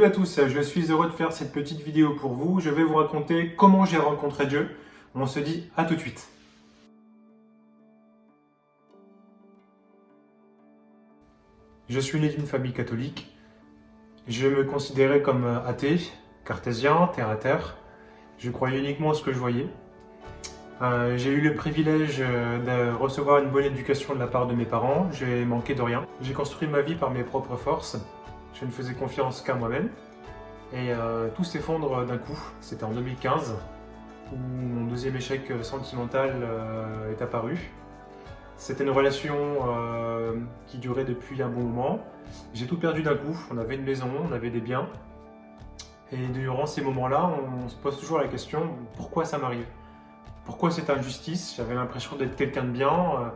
Salut à tous, je suis heureux de faire cette petite vidéo pour vous. Je vais vous raconter comment j'ai rencontré Dieu. On se dit à tout de suite. Je suis né d'une famille catholique. Je me considérais comme athée, cartésien, terre à terre. Je croyais uniquement à ce que je voyais. J'ai eu le privilège de recevoir une bonne éducation de la part de mes parents. J'ai manqué de rien. J'ai construit ma vie par mes propres forces. Je ne faisais confiance qu'à moi-même. Et tout s'effondre d'un coup. C'était en 2015, où mon deuxième échec sentimental est apparu. C'était une relation qui durait depuis un bon moment. J'ai tout perdu d'un coup. On avait une maison, on avait des biens. Et durant ces moments-là, on se pose toujours la question, pourquoi ça m'arrive? Pourquoi cette injustice? J'avais l'impression d'être quelqu'un de bien.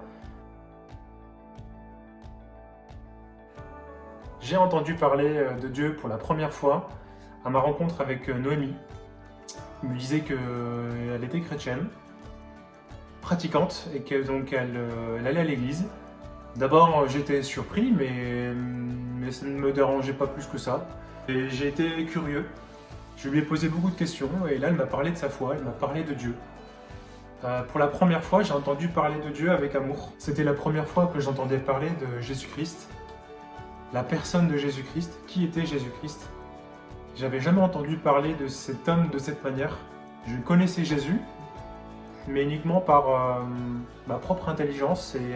J'ai entendu parler de Dieu pour la première fois à ma rencontre avec Noémie. Elle me disait qu'elle était chrétienne, pratiquante, et que donc elle allait à l'église. D'abord j'étais surpris, mais ça ne me dérangeait pas plus que ça. Et j'ai été curieux. Je lui ai posé beaucoup de questions et là elle m'a parlé de sa foi, elle m'a parlé de Dieu. Pour la première fois, j'ai entendu parler de Dieu avec amour. C'était la première fois que j'entendais parler de Jésus-Christ, la personne de Jésus-Christ. Qui était Jésus-Christ? J'avais jamais entendu parler de cet homme de cette manière. Je connaissais Jésus, mais uniquement par ma propre intelligence et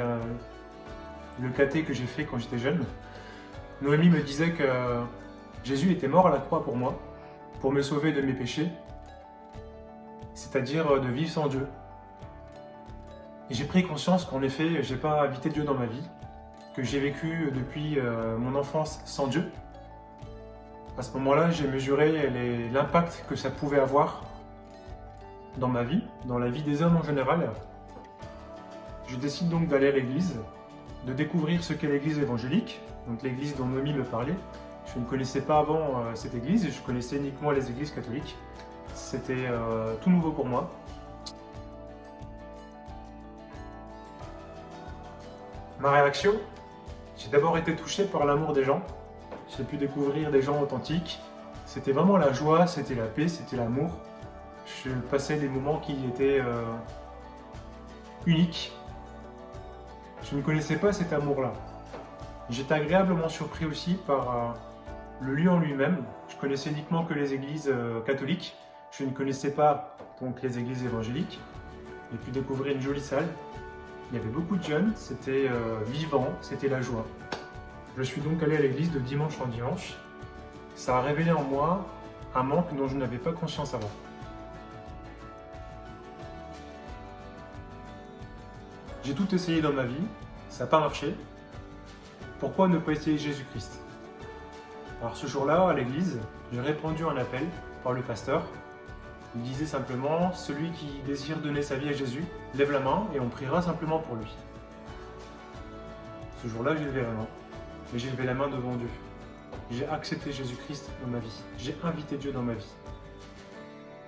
le caté que j'ai fait quand j'étais jeune. Noémie me disait que Jésus était mort à la croix pour moi, pour me sauver de mes péchés, c'est-à-dire de vivre sans Dieu. Et j'ai pris conscience qu'en effet, j'ai pas invité Dieu dans ma vie, que j'ai vécu depuis mon enfance sans Dieu. À ce moment-là, j'ai mesuré l'impact que ça pouvait avoir dans ma vie, dans la vie des hommes en général. Je décide donc d'aller à l'église, de découvrir ce qu'est l'église évangélique, donc l'église dont Noémie me parlait. Je ne connaissais pas avant cette église, je connaissais uniquement les églises catholiques. C'était tout nouveau pour moi. Ma réaction, j'ai d'abord été touché par l'amour des gens. J'ai pu découvrir des gens authentiques. C'était vraiment la joie, c'était la paix, c'était l'amour. Je passais des moments qui étaient uniques. Je ne connaissais pas cet amour-là. J'étais agréablement surpris aussi par le lieu en lui-même. Je connaissais uniquement que les églises catholiques. Je ne connaissais pas donc les églises évangéliques. J'ai pu découvrir une jolie salle. Il y avait beaucoup de jeunes, c'était vivant, c'était la joie. Je suis donc allé à l'église de dimanche en dimanche. Ça a révélé en moi un manque dont je n'avais pas conscience avant. J'ai tout essayé dans ma vie, ça n'a pas marché. Pourquoi ne pas essayer Jésus-Christ? Alors ce jour-là, à l'église, j'ai répondu à un appel par le pasteur. Il disait simplement, celui qui désire donner sa vie à Jésus, lève la main et on priera simplement pour lui. Ce jour-là, j'ai levé la main, mais j'ai levé la main devant Dieu. J'ai accepté Jésus-Christ dans ma vie, j'ai invité Dieu dans ma vie.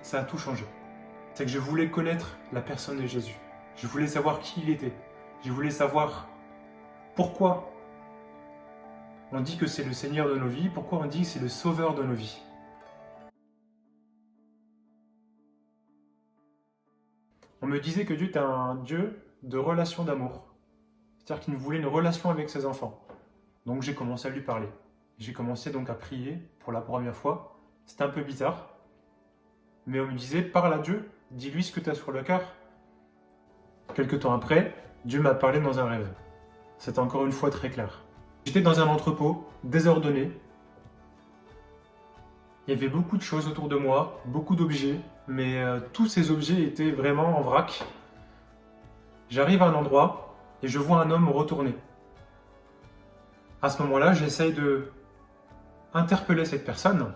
Ça a tout changé. C'est que je voulais connaître la personne de Jésus. Je voulais savoir qui il était. Je voulais savoir pourquoi on dit que c'est le Seigneur de nos vies, pourquoi on dit que c'est le Sauveur de nos vies. On me disait que Dieu était un Dieu de relation d'amour. C'est-à-dire qu'il voulait une relation avec ses enfants. Donc j'ai commencé à lui parler. J'ai commencé donc à prier pour la première fois. C'était un peu bizarre. Mais on me disait, parle à Dieu, dis-lui ce que tu as sur le cœur. Quelque temps après, Dieu m'a parlé dans un rêve. C'était encore une fois très clair. J'étais dans un entrepôt, désordonné. Il y avait beaucoup de choses autour de moi, beaucoup d'objets, mais tous ces objets étaient vraiment en vrac. J'arrive à un endroit et je vois un homme retourner. À ce moment-là, j'essaye de interpeller cette personne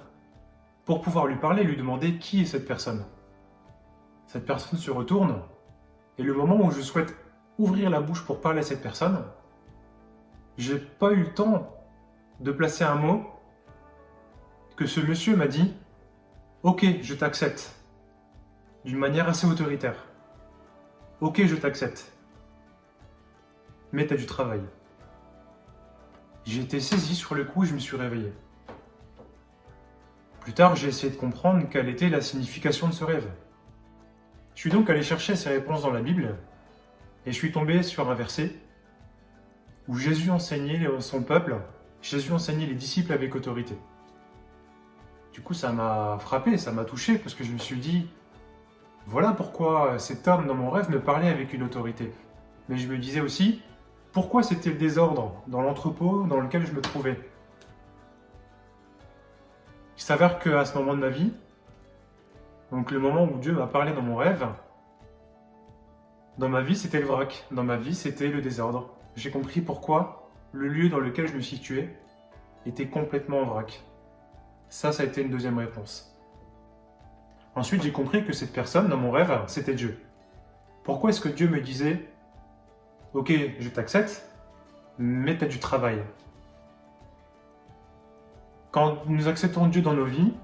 pour pouvoir lui parler, lui demander qui est cette personne. Cette personne se retourne et le moment où je souhaite ouvrir la bouche pour parler à cette personne, j'ai pas eu le temps de placer un mot que ce monsieur m'a dit « Ok, je t'accepte » d'une manière assez autoritaire. « Ok, je t'accepte, mais tu as du travail. » J'ai été saisi sur le coup et je me suis réveillé. Plus tard, j'ai essayé de comprendre quelle était la signification de ce rêve. Je suis donc allé chercher ces réponses dans la Bible, et je suis tombé sur un verset où Jésus enseignait son peuple, Jésus enseignait les disciples avec autorité. Du coup, ça m'a frappé, ça m'a touché, parce que je me suis dit, voilà pourquoi cet homme dans mon rêve me parlait avec une autorité. Mais je me disais aussi, pourquoi c'était le désordre dans l'entrepôt dans lequel je me trouvais. Il s'avère qu'à ce moment de ma vie, donc le moment où Dieu m'a parlé dans mon rêve, dans ma vie c'était le vrac, dans ma vie c'était le désordre. J'ai compris pourquoi le lieu dans lequel je me situais était complètement en vrac. Ça a été une deuxième réponse. Ensuite, j'ai compris que cette personne, dans mon rêve, c'était Dieu. Pourquoi est-ce que Dieu me disait « Ok, je t'accepte, mais tu as du travail ». Quand nous acceptons Dieu dans nos vies,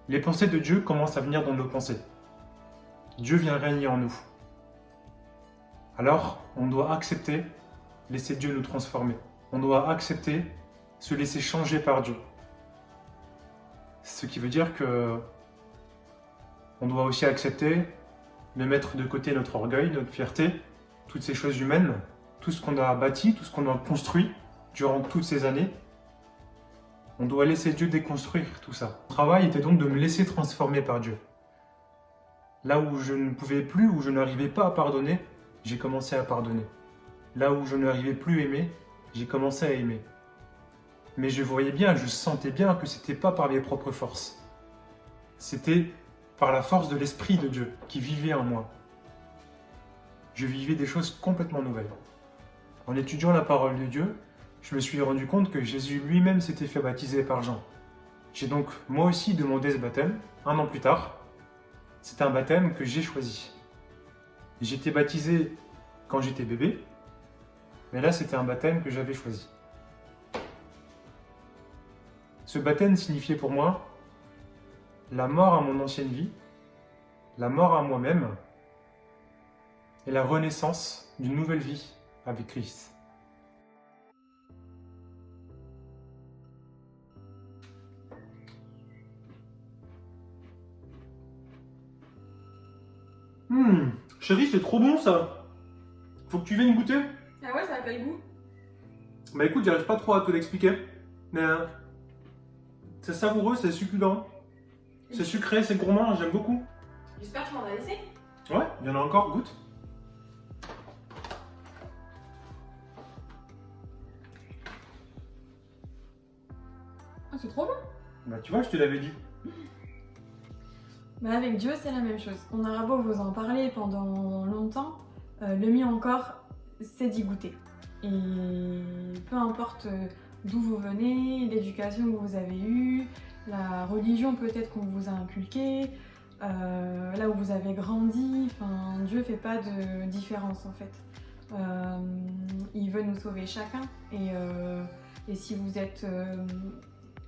les pensées de Dieu commencent à venir dans nos pensées. Dieu vient régner en nous. Alors, on doit accepter, laisser Dieu nous transformer. On doit accepter, se laisser changer par Dieu. Ce qui veut dire que on doit aussi accepter de mettre de côté notre orgueil, notre fierté, toutes ces choses humaines, tout ce qu'on a bâti, tout ce qu'on a construit durant toutes ces années. On doit laisser Dieu déconstruire tout ça. Mon travail était donc de me laisser transformer par Dieu. Là où je ne pouvais plus, où je n'arrivais pas à pardonner, j'ai commencé à pardonner. Là où je n'arrivais plus à aimer, j'ai commencé à aimer. Mais je voyais bien, je sentais bien que ce n'était pas par mes propres forces. C'était par la force de l'Esprit de Dieu qui vivait en moi. Je vivais des choses complètement nouvelles. En étudiant la parole de Dieu, je me suis rendu compte que Jésus lui-même s'était fait baptiser par Jean. J'ai donc moi aussi demandé ce baptême, 1 an plus tard. C'est un baptême que j'ai choisi. J'étais baptisé quand j'étais bébé, mais là c'était un baptême que j'avais choisi. Ce baptême signifiait pour moi la mort à mon ancienne vie, la mort à moi-même et la renaissance d'une nouvelle vie avec Christ. Chérie, c'est trop bon ça. Faut que tu viennes goûter. Ah ouais, ça a quel goût? Bah écoute, j'arrive pas trop à te l'expliquer, mais c'est savoureux, c'est succulent, c'est sucré, c'est gourmand, j'aime beaucoup. J'espère que tu m'en as laissé. Ouais, il y en a encore, goûte. Ah, c'est trop bon. Bah tu vois, je te l'avais dit. Bah avec Dieu, c'est la même chose. On aura beau vous en parler pendant longtemps, le mieux encore, c'est d'y goûter. Et peu importe d'où vous venez, l'éducation que vous avez eue, la religion peut-être qu'on vous a inculquée, là où vous avez grandi, enfin, Dieu fait pas de différence en fait. Il veut nous sauver chacun et si vous êtes,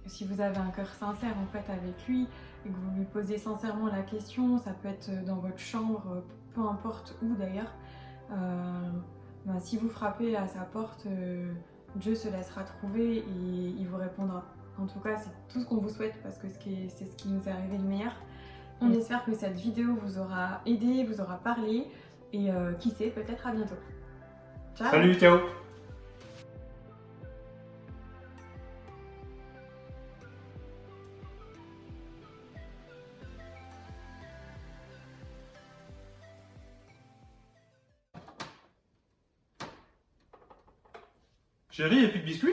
si vous avez un cœur sincère en fait avec lui et que vous lui posez sincèrement la question, ça peut être dans votre chambre, peu importe où d'ailleurs, ben, si vous frappez à sa porte, Dieu se laissera trouver et il vous répondra. En tout cas, c'est tout ce qu'on vous souhaite parce que c'est ce qui nous est arrivé de meilleur. On espère que cette vidéo vous aura aidé, vous aura parlé et qui sait, peut-être à bientôt. Ciao. Salut, ciao. Chérie, et puis de biscuits?